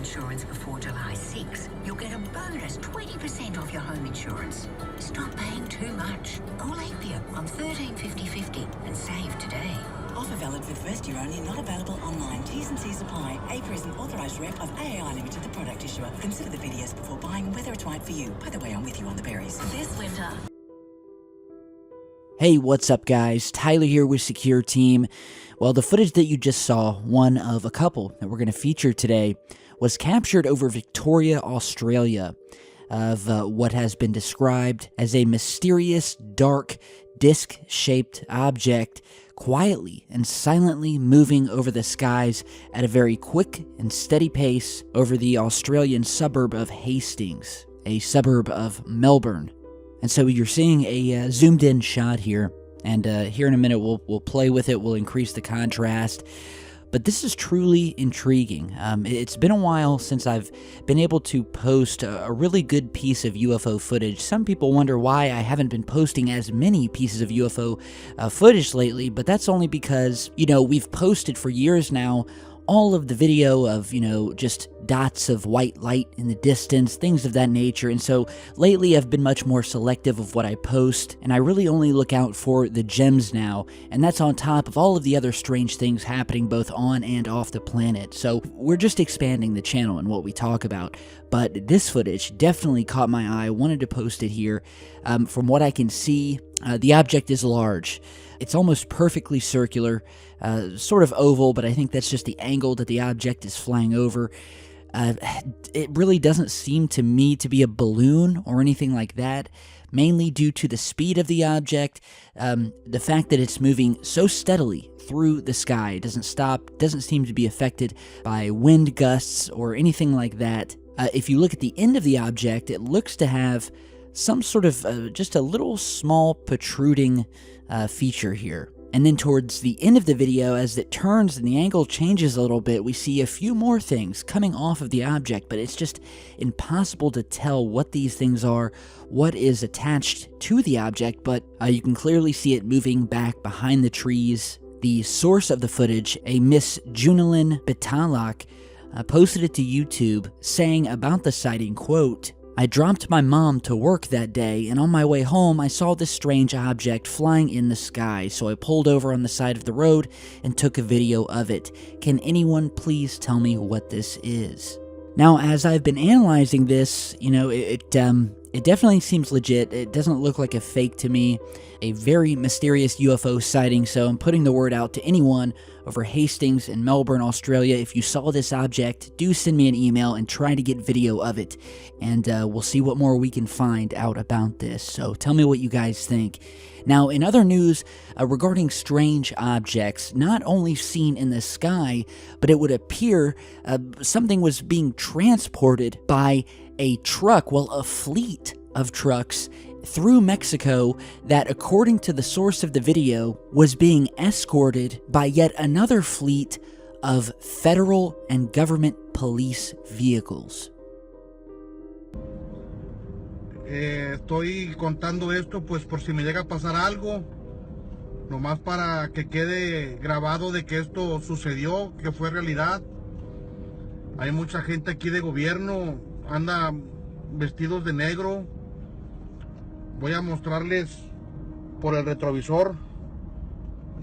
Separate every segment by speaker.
Speaker 1: insurance before July 6, you'll get a bonus 20% off your home insurance. Stop paying too much. Call Apia on 135050 and save today.
Speaker 2: Offer valid for the first year only, not available online. T's and C's apply. APRA is an authorised rep of AAI Limited, the product issuer. Consider the videos before buying whether it's right for you. By the way, I'm with you on the berries.
Speaker 1: This winter.
Speaker 3: Hey, what's up guys? Tyler here with Secure Team. Well, the footage that you just saw, one of a couple that we're going to feature today, was captured over Victoria, Australia, of what has been described as a mysterious, dark, disc-shaped object quietly and silently moving over the skies at a very quick and steady pace over the Australian suburb of Hastings, a suburb of Melbourne. And so you're seeing a zoomed-in shot here, and here in a minute we'll play with it, we'll increase the contrast. But this is truly intriguing. It's been a while since I've been able to post a really good piece of UFO footage. Some people wonder why I haven't been posting as many pieces of UFO footage lately, but that's only because, we've posted for years now all of the video of, just dots of white light in the distance, things of that nature. And so lately I've been much more selective of what I post, and I really only look out for the gems now, and that's on top of all of the other strange things happening both on and off the planet. So we're just expanding the channel and what we talk about. But this footage definitely caught my eye. I wanted to post it here. From what I can see, the object is large. It's almost perfectly circular, sort of oval, but I think that's just the angle that the object is flying over. It really doesn't seem to me to be a balloon or anything like that, mainly due to the speed of the object, the fact that it's moving so steadily through the sky. It doesn't stop, doesn't seem to be affected by wind gusts or anything like that. If you look at the end of the object, it looks to have some sort of just a little small protruding feature here. And then towards the end of the video, as it turns and the angle changes a little bit, we see a few more things coming off of the object, but it's just impossible to tell what these things are, what is attached to the object, but you can clearly see it moving back behind the trees. The source of the footage, a Miss Junilin Bitalak, posted it to YouTube, saying about the sighting, quote, "I dropped my mom to work that day, and on my way home I saw this strange object flying in the sky, so I pulled over on the side of the road and took a video of it. Can anyone please tell me what this is?" Now, as I've been analyzing this, it definitely seems legit. It doesn't look like a fake to me. A very mysterious UFO sighting, so I'm putting the word out to anyone over Hastings in Melbourne, Australia. If you saw this object, do send me an email and try to get video of it, and we'll see what more we can find out about this. So tell me what you guys think. Now, in other news regarding strange objects, not only seen in the sky, but it would appear something was being transported by a truck, a fleet of trucks through Mexico that, according to the source of the video, was being escorted by yet another fleet of federal and government police vehicles.
Speaker 4: Estoy contando esto pues por si me llega a pasar algo, nomás para que quede grabado de que esto sucedió, que fue realidad. Hay mucha gente aquí de gobierno, anda vestidos de negro. Voy a mostrarles por el retrovisor.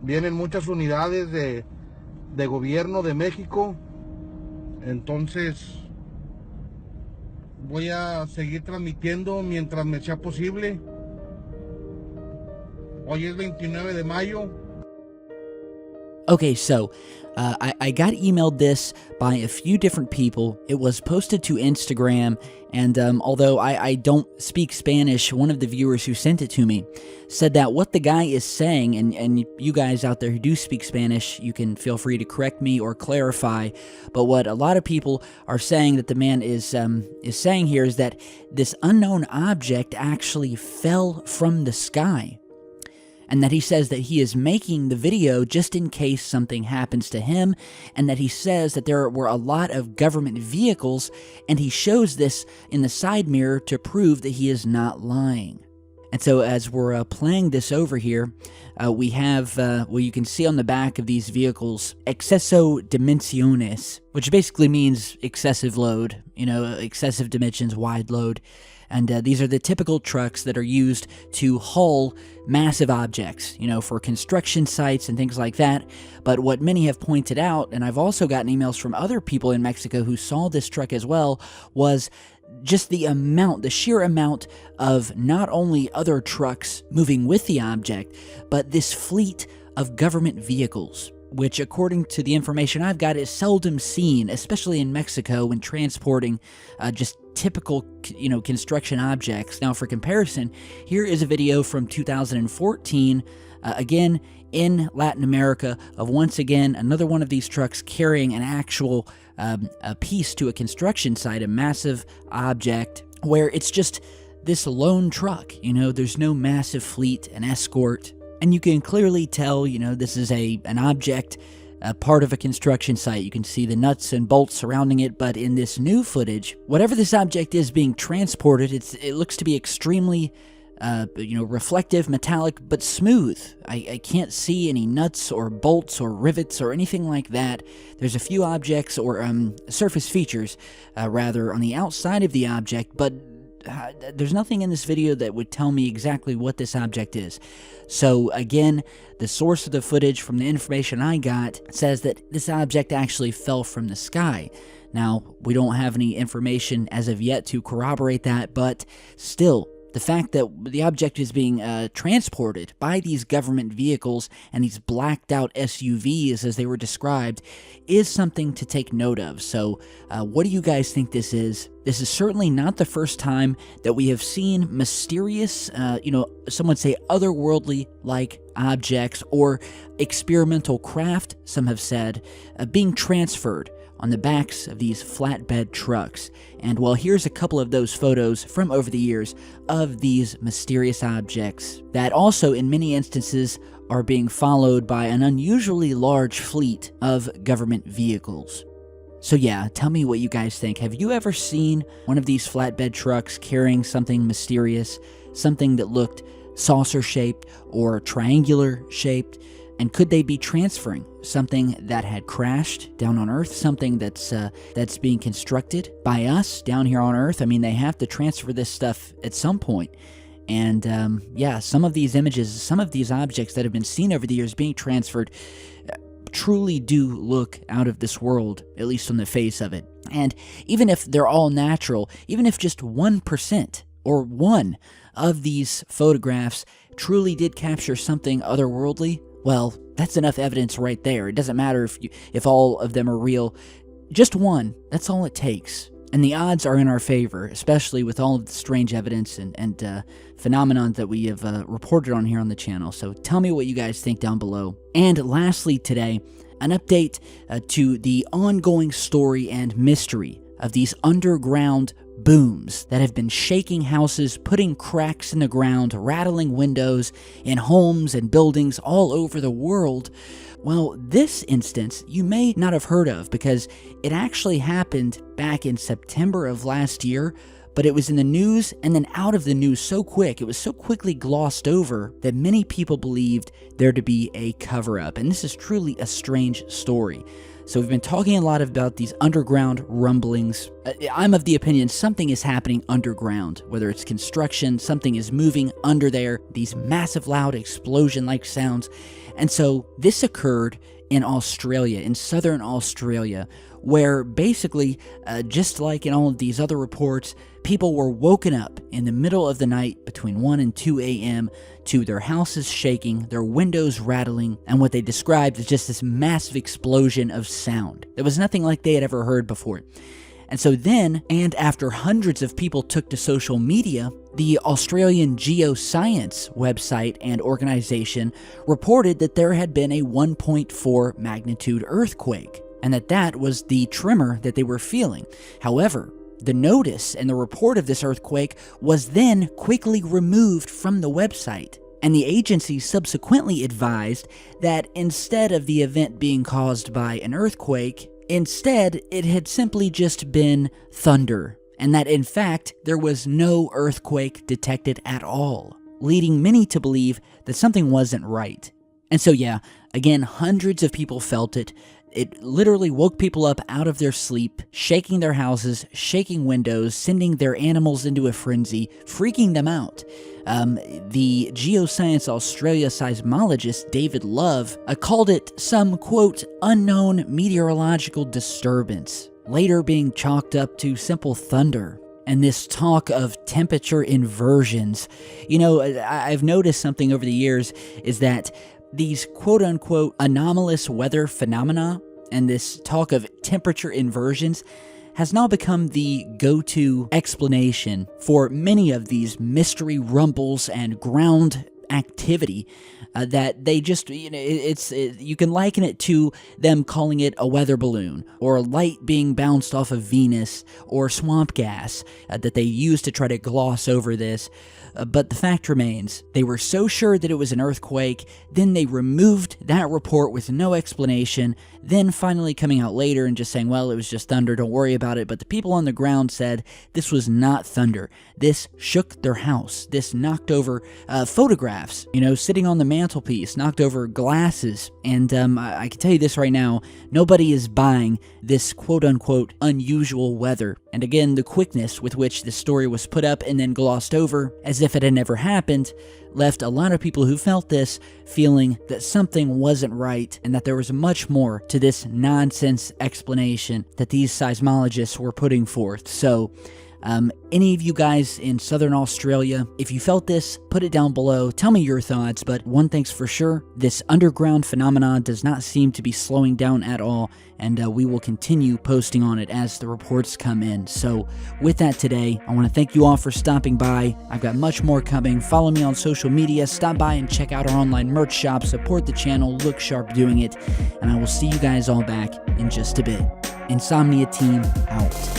Speaker 4: Vienen muchas unidades de gobierno de México. Entonces voy a seguir transmitiendo mientras me sea posible. Hoy es 29 de mayo.
Speaker 3: Okay, so I got emailed this by a few different people. It was posted to Instagram, and although I don't speak Spanish, one of the viewers who sent it to me said that what the guy is saying, and you guys out there who do speak Spanish, you can feel free to correct me or clarify, but what a lot of people are saying that the man is saying here is that this unknown object actually fell from the sky. And that he says that he is making the video just in case something happens to him, and that he says that there were a lot of government vehicles, and he shows this in the side mirror to prove that he is not lying. And so as we're playing this over here, we have, well, you can see on the back of these vehicles, exceso dimensiones, which basically means excessive load, excessive dimensions, wide load. And these are the typical trucks that are used to haul massive objects, for construction sites and things like that. But what many have pointed out, and I've also gotten emails from other people in Mexico who saw this truck as well, was just the sheer amount of not only other trucks moving with the object, but this fleet of government vehicles, which according to the information I've got is seldom seen, especially in Mexico when transporting just typical, construction objects. Now, for comparison, here is a video from 2014, again, in Latin America, of once again another one of these trucks carrying an actual a piece to a construction site, a massive object, where it's just this lone truck. There's no massive fleet, an escort, and you can clearly tell, this is an object, a part of a construction site. You can see the nuts and bolts surrounding it, but in this new footage, whatever this object is being transported, it looks to be extremely reflective, metallic, but smooth. I can't see any nuts or bolts or rivets or anything like that. There's a few objects or surface features, rather, on the outside of the object, but there's nothing in this video that would tell me exactly what this object is. So again, the source of the footage from the information I got says that this object actually fell from the sky. Now, we don't have any information as of yet to corroborate that, but still, the fact that the object is being transported by these government vehicles and these blacked out SUVs, as they were described, is something to take note of. So what do you guys think this is? This is certainly not the first time that we have seen mysterious, some would say otherworldly-like objects or experimental craft, some have said, being transferred on the backs of these flatbed trucks. And well, here's a couple of those photos from over the years of these mysterious objects that also in many instances are being followed by an unusually large fleet of government vehicles. So yeah, tell me what you guys think. Have you ever seen one of these flatbed trucks carrying something mysterious, something that looked saucer-shaped or triangular-shaped? And could they be transferring something that had crashed down on Earth, something that's being constructed by us down here on Earth? I mean, they have to transfer this stuff at some point. And yeah, some of these images, some of these objects that have been seen over the years being transferred truly do look out of this world, at least on the face of it. And even if they're all natural, even if just 1% or one of these photographs truly did capture something otherworldly, well, that's enough evidence right there. It doesn't matter if all of them are real. Just one, that's all it takes. And the odds are in our favor, especially with all of the strange evidence and phenomenon that we have reported on here on the channel. So tell me what you guys think down below. And lastly today, an update to the ongoing story and mystery of these underground booms that have been shaking houses, putting cracks in the ground, rattling windows in homes and buildings all over the world. Well, this instance you may not have heard of because it actually happened back in September of last year, but it was in the news and then out of the news so quick, it was so quickly glossed over that many people believed there to be a cover-up. And this is truly a strange story. So we've been talking a lot about these underground rumblings. I'm of the opinion something is happening underground, whether it's construction, something is moving under there, these massive loud explosion-like sounds. And so this occurred in Australia, in southern Australia, where basically, just like in all of these other reports, people were woken up in the middle of the night between 1 and 2 a.m. to their houses shaking, their windows rattling, and what they described as just this massive explosion of sound. There was nothing like they had ever heard before. And so then, and after hundreds of people took to social media, the Australian Geoscience website and organization reported that there had been a 1.4 magnitude earthquake, and that was the tremor that they were feeling. However, the notice and the report of this earthquake was then quickly removed from the website, and the agency subsequently advised that instead of the event being caused by an earthquake, instead it had simply just been thunder, and that in fact there was no earthquake detected at all. leading many to believe that something wasn't right. And so yeah, again, hundreds of people felt it. It literally woke people up out of their sleep, shaking their houses, shaking windows, sending their animals into a frenzy, freaking them out. The Geoscience Australia seismologist David Love called it some, quote, unknown meteorological disturbance, later being chalked up to simple thunder. And this talk of temperature inversions, I've noticed something over the years is that these quote-unquote anomalous weather phenomena and this talk of temperature inversions has now become the go-to explanation for many of these mystery rumbles and ground activity that they just, you can liken it to them calling it a weather balloon, or light being bounced off of Venus, or swamp gas that they use to try to gloss over this. But the fact remains, they were so sure that it was an earthquake, then they removed that report with no explanation, then finally coming out later and just saying, well, it was just thunder, don't worry about it. But the people on the ground said this was not thunder. This shook their house. This knocked over photographs, sitting on the mantelpiece, knocked over glasses. And I can tell you this right now, nobody is buying this quote-unquote unusual weather. And again, the quickness with which this story was put up and then glossed over as if it had never happened left a lot of people who felt this feeling that something wasn't right and that there was much more to this nonsense explanation that these seismologists were putting forth. So, any of you guys in Southern Australia, if you felt this, put it down below. Tell me your thoughts, but one thing's for sure, this underground phenomenon does not seem to be slowing down at all, and we will continue posting on it as the reports come in. So with that today, I want to thank you all for stopping by. I've got much more coming. Follow me on social media, stop by and check out our online merch shop, support the channel, look sharp doing it, and I will see you guys all back in just a bit. Insomnia Team out.